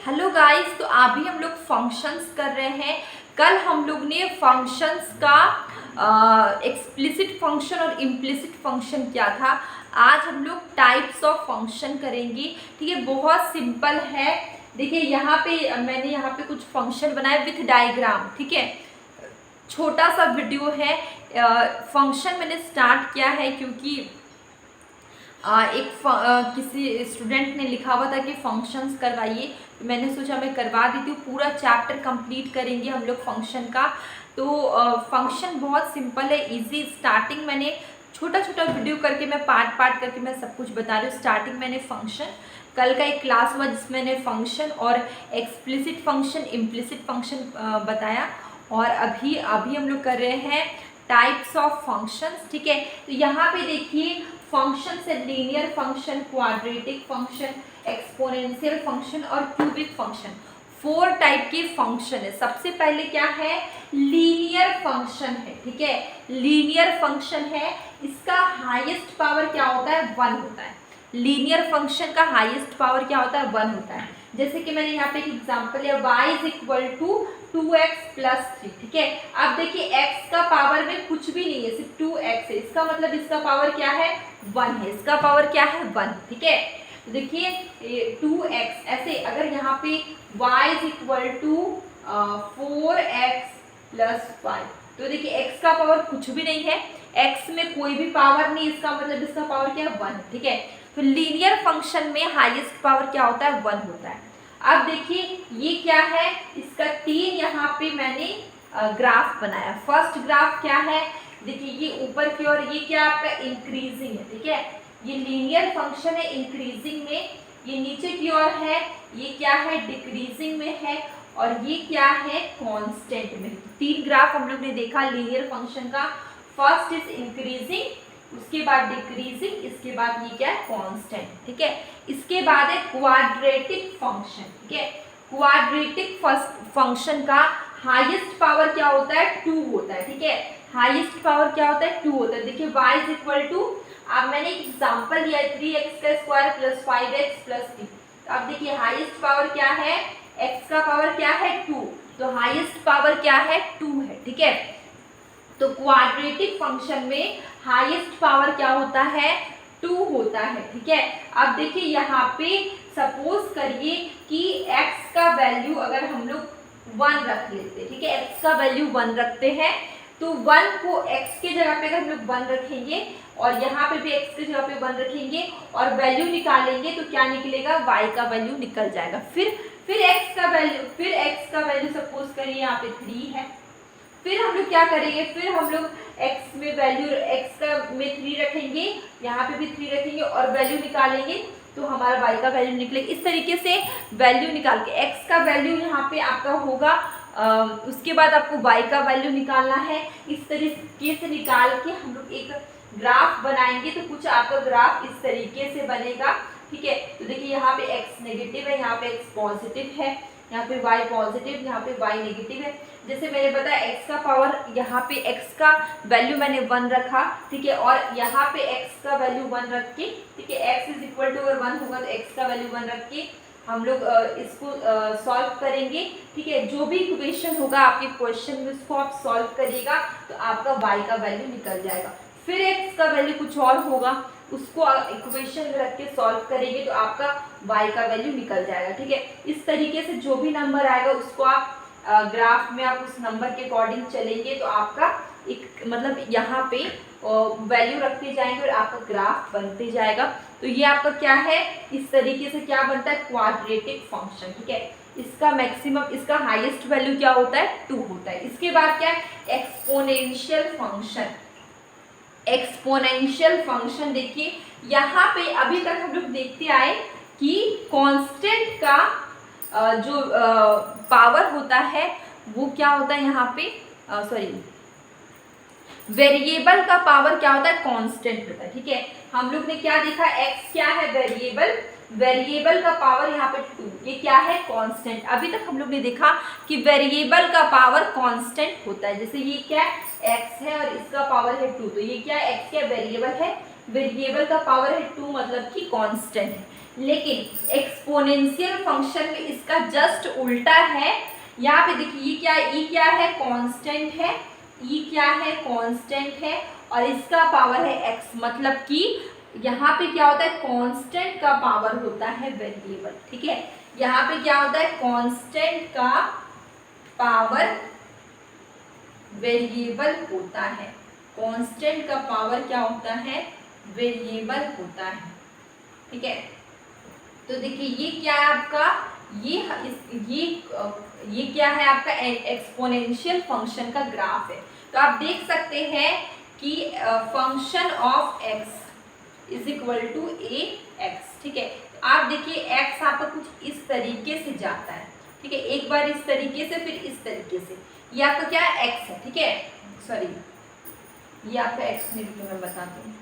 Hello guys, तो अभी हम लोग फंक्शंस कर रहे हैं। कल हम लोग ने फंक्शंस का एक्सप्लिसिट फंक्शन और इम्प्लिसिट फंक्शन किया था। आज हम लोग टाइप्स ऑफ फंक्शन करेंगे। ठीक है, बहुत सिंपल है। देखिए यहाँ पे मैंने यहाँ पे कुछ फंक्शन बनाए विथ डायग्राम। ठीक है, छोटा सा वीडियो है। फंक्शन मैंने स्टार्ट किया है क्योंकि किसी स्टूडेंट ने लिखा हुआ था कि फंक्शंस करवाइए, तो मैंने सोचा मैं करवा देती हूँ। पूरा चैप्टर कंप्लीट करेंगे हम लोग फंक्शन का। तो फंक्शन बहुत सिंपल है, इजी। स्टार्टिंग मैंने छोटा छोटा वीडियो करके मैं पार्ट करके मैं सब कुछ बता रही हूँ। स्टार्टिंग मैंने फंक्शन, कल का एक क्लास हुआ जिसमें मैंने फंक्शन और एक्सप्लिसिट फंक्शन इम्प्लिसिट फंक्शन बताया। और अभी हम लोग कर रहे हैं टाइप्स ऑफ फंक्शंस। ठीक है, तो यहाँ पे देखिए फंक्शन से linear function, quadratic function, exponential function और क्यूबिक फंक्शन, 4 टाइप के फंक्शन है। सबसे पहले क्या है, लीनियर फंक्शन है। ठीक है, लीनियर फंक्शन है, इसका हाईएस्ट पावर क्या होता है, 1 होता है। लीनियर फंक्शन का हाईएस्ट पावर क्या होता है, 1 होता है। जैसे कि मैंने यहाँ पे एक एग्जांपल है, y is equal to 2x plus 3। ठीक है, अब देखिए x का पावर में कुछ भी नहीं है, सिर्फ 2x है। इसका मतलब इसका पावर क्या है, 1 है। इसका पावर क्या है, 1। ठीक है, तो देखिए 2x ऐसे, अगर यहाँ पे y is equal to 4x plus 5, तो देखिए x का पावर कुछ भी नहीं है, x में कोई भी पावर नहीं, इसका मतलब इसका पावर क्या है, 1। ठीक है, तो लीनियर फंक्शन में हाईएस्ट पावर क्या होता है, 1 होता है। अब देखिए ये क्या है, इसका 3 यहाँ पे मैंने ग्राफ बनाया। फर्स्ट ग्राफ क्या है, देखिए ये ऊपर की ओर, ये क्या आपका इंक्रीजिंग है। ठीक है, ये लीनियर फंक्शन है इंक्रीजिंग में। ये नीचे की ओर है, ये क्या है, डिक्रीजिंग में है। और ये क्या है, कांस्टेंट में। 3 ग्राफ हम लोग ने देखा लीनियर फंक्शन का। फर्स्ट इज इंक्रीजिंग, उसके बाद डिक्रीजिंग, इसके बाद ये क्या है, कांस्टेंट। ठीक है, इसके बाद है क्वाड्रेटिक फंक्शन। ठीक है, क्वाड्रेटिक फंक्शन का हाईएस्ट पावर क्या होता है, 2 होता है। ठीक है, हाईएस्ट पावर क्या होता है, 2 होता है। देखिए y इज इक्वल टू, अब मैंने एक एग्जांपल लिया है 3x का स्क्वायर प्लस 5x प्लस 3। तो अब देखिए हाईएस्ट पावर क्या है, x का पावर क्या है, 2, तो हाईएस्ट पावर क्या है, 2 है। ठीक है, तो क्वाड्रेटिक फंक्शन में हाईएस्ट पावर क्या होता है, 2 होता है। ठीक है, अब देखिए यहाँ पे सपोज करिए कि x का वैल्यू अगर हम लोग 1 रख लेते हैं। ठीक है, x का वैल्यू 1 रखते हैं, तो 1 को x के जगह पे अगर हम लोग 1 रखेंगे और यहाँ पे भी x के जगह पे 1 रखेंगे और वैल्यू निकालेंगे, तो क्या निकलेगा, y का वैल्यू निकल जाएगा। फिर x का वैल्यू सपोज करिए यहाँ पे 3 है। फिर हम लोग क्या करेंगे, फिर हम लोग x में वैल्यू, x का में 3 रखेंगे, यहाँ पे भी 3 रखेंगे और वैल्यू निकालेंगे, तो हमारा y का वैल्यू निकलेगा। इस तरीके से वैल्यू निकाल के x का वैल्यू यहाँ पे आपका होगा, उसके बाद आपको y का वैल्यू निकालना है। इस तरीके से निकाल के हम लोग एक ग्राफ बनाएंगे, तो कुछ आपका ग्राफ इस तरीके से बनेगा। ठीक है, तो देखिए यहाँ पे x नेगेटिव है, यहाँ पे x पॉजिटिव है, यहाँ पे y पॉजिटिव, यहाँ पे y नेगेटिव है। जैसे मैंने बताया x का पावर, यहाँ पे x का वैल्यू मैंने 1 रखा। ठीक है, और यहाँ पे x का वैल्यू 1 रख के, ठीक है, x इज इक्वल टू अगर 1 होगा तो x का वैल्यू 1 रख के हम लोग इसको सॉल्व करेंगे। ठीक है, जो भी इक्वेशन होगा आपके क्वेश्चन में उसको आप सॉल्व करिएगा, तो आपका y का वैल्यू निकल जाएगा। फिर x का वैल्यू कुछ और होगा, उसको इक्वेशन में रख के सॉल्व करेंगे, तो आपका y का वैल्यू निकल जाएगा। ठीक है, इस तरीके से जो भी नंबर आएगा उसको आप ग्राफ में आप उस नंबर के अकॉर्डिंग चलेंगे, तो आपका एक मतलब यहाँ पे वैल्यू रखते जाएंगे और आपका ग्राफ बनते जाएगा। तो ये आपका क्या है, इस तरीके से क्या बनता है, क्वाड्रेटिक फंक्शन। ठीक है, इसका मैक्सिमम, इसका हाईएस्ट वैल्यू क्या होता है, 2 होता है। इसके बाद क्या है, एक्सपोनेंशियल फंक्शन। एक्सपोनेंशियल फंक्शन देखिए यहाँ पे अभी तक हम लोग देखते आए कि कांस्टेंट का जो पावर होता है वो क्या होता है, यहाँ पे वेरिएबल का पावर क्या होता है, कांस्टेंट होता है। ठीक है, हम लोग ने क्या देखा, x क्या है, वेरिएबल, वेरिएबल का पावर यहाँ पे 2, ये क्या है, कांस्टेंट। अभी तक हम लोग ने देखा कि वेरिएबल का पावर कांस्टेंट होता है। जैसे ये क्या है, x है और इसका पावर है 2, तो ये क्या है, x क्या वेरिएबल है, वेरिएबल का पावर है 2 मतलब कि कांस्टेंट है। लेकिन एक्सपोनेंशियल फंक्शन में इसका जस्ट उल्टा है। यहाँ पे देखिए ये क्या है, ई क्या है, कांस्टेंट है, ई क्या है, कांस्टेंट है, और इसका पावर है एक्स, मतलब कि यहाँ पे क्या होता है, कांस्टेंट का पावर होता है वेरिएबल। ठीक है, यहाँ पे क्या होता है, कांस्टेंट का पावर वेरिएबल होता है, कांस्टेंट का पावर क्या होता है, वेरिएबल होता है। ठीक है, तो देखिए ये क्या है आपका, ये क्या है आपका, एक्सपोनेंशियल फंक्शन का ग्राफ है। तो आप देख सकते हैं कि function of x is equal to A X. ठीक है, आप देखिए x आपका कुछ इस तरीके से जाता है। ठीक है, एक बार इस तरीके से, फिर इस तरीके से, ये आपका क्या है, x है। ठीक है, सॉरी ये आपका x नहीं, मैं बताती हूँ।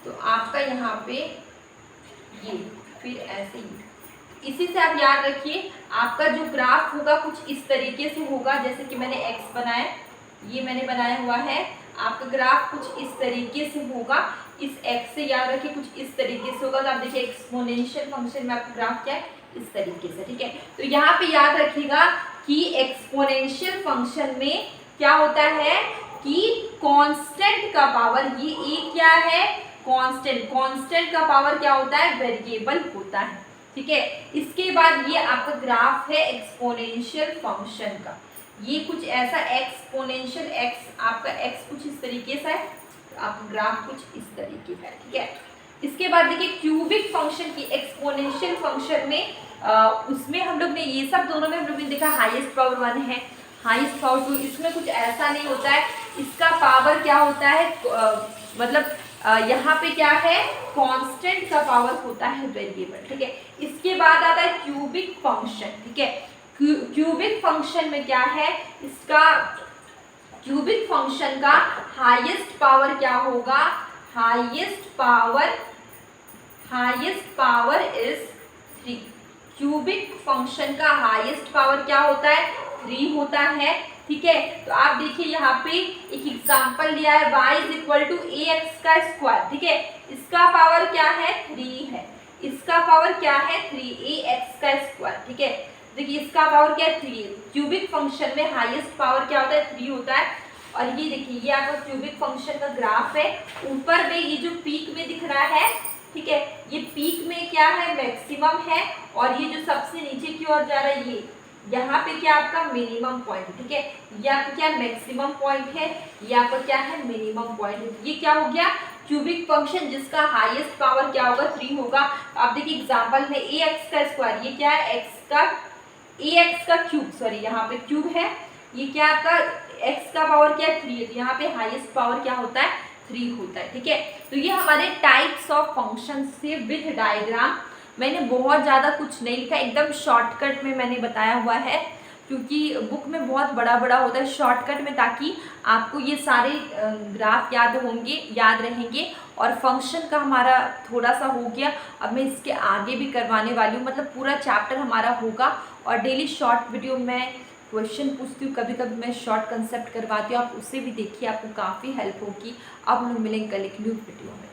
तो आपका यहाँ पे ये, फिर ऐसे ही, इसी से आप याद रखिए आपका जो ग्राफ होगा कुछ इस तरीके से होगा, जैसे कि मैंने x बनाया, ये मैंने बनाया हुआ है, आपका ग्राफ कुछ इस तरीके से होगा। इस x से याद रखिए कुछ इस तरीके से होगा। तो आप देखिए एक्सपोनेंशियल फंक्शन में आपका ग्राफ क्या है, इस तरीके से। ठीक है, तो यहाँ पे याद रखिएगा कि एक्सपोनेंशियल फंक्शन में क्या होता है कि कांस्टेंट का पावर, ये ए क्या है, कांस्टेंट, कांस्टेंट का पावर क्या होता है, वेरिएबल होता है। ठीक है, इसके बाद ये आपका ग्राफ है एक्सपोनेंशियल फंक्शन का, ये कुछ ऐसा एक्सपोनेंशियल एक्स, आपका एक्स कुछ इस तरीके से है, आपका ग्राफ कुछ इस तरीके का है। ठीक है, इसके बाद देखिए क्यूबिक फंक्शन की, एक्सपोनेंशियल फंक्शन में उसमें हम लोग ने ये सब दोनों में हम लोग ने देखा हाईएस्ट पावर 1 है, हाईएस्ट पावर 2, इसमें कुछ ऐसा नहीं होता है, इसका पावर क्या होता है, मतलब यहाँ पे क्या है, कांस्टेंट का पावर होता है वेरिएबल। ठीक है, इसके बाद आता है क्यूबिक फंक्शन। ठीक है, क्यूबिक फंक्शन में क्या है, इसका क्यूबिक फंक्शन का हाईएस्ट पावर क्या होगा, highest power is 3। Cubic function का हाईएस्ट पावर क्या होता है, 3 होता है। ठीक है, तो आप देखिए यहाँ पे एक एग्जांपल लिया है, y is equal to A X का स्क्वायर। ठीक है, इसका पावर क्या है, 3 है, इसका पावर क्या है, 3 ए एक्स का स्क्वायर। ठीक है, देखिए इसका पावर क्या है, 3 है। क्यूबिक फंक्शन में हाईएस्ट पावर क्या होता है, 3 होता है। और ये देखिए ये आपका क्यूबिक फंक्शन का ग्राफ है, ऊपर में ये जो पीक में दिख रहा है, ठीक है, ये पीक में क्या है, मैक्सिमम है, और ये जो सबसे नीचे की ओर जा रहा है, ये यहाँ पे क्या आपका मिनिमम पॉइंट है। ठीक है, ये आपका क्या मैक्सिमम पॉइंट है, ये आपका क्या है, मिनिमम पॉइंट है। ये क्या हो गया, क्यूबिक फंक्शन जिसका हाईएस्ट पावर क्या होगा, 3 होगा। आप देखिए एग्जांपल में ए एक्स का स्क्वायर, ये क्या है, ए एक्स का क्यूब, सॉरी यहाँ पे क्यूब है, ये क्या आपका एक्स का पावर क्या है, 3 है, तो यहाँ पे हाईएस्ट पावर क्या होता है, 3 होता है। ठीक है, तो ये हमारे टाइप्स ऑफ फंक्शन से विद डायग्राम, मैंने बहुत ज़्यादा कुछ नहीं लिखा, एकदम शॉर्टकट में मैंने बताया हुआ है, क्योंकि बुक में बहुत बड़ा बड़ा होता है, शॉर्टकट में, ताकि आपको ये सारे ग्राफ याद रहेंगे। और फंक्शन का हमारा थोड़ा सा हो गया, अब मैं इसके आगे भी करवाने वाली हूँ, मतलब पूरा चैप्टर हमारा होगा। और डेली शॉर्ट वीडियो में क्वेश्चन पूछती हूँ, कभी कभी मैं शॉर्ट कंसेप्ट करवाती हूँ, आप उसे भी देखिए, आपको काफ़ी हेल्प होगी। अब हम लोग मिलेंगे कल एक न्यू वीडियो में।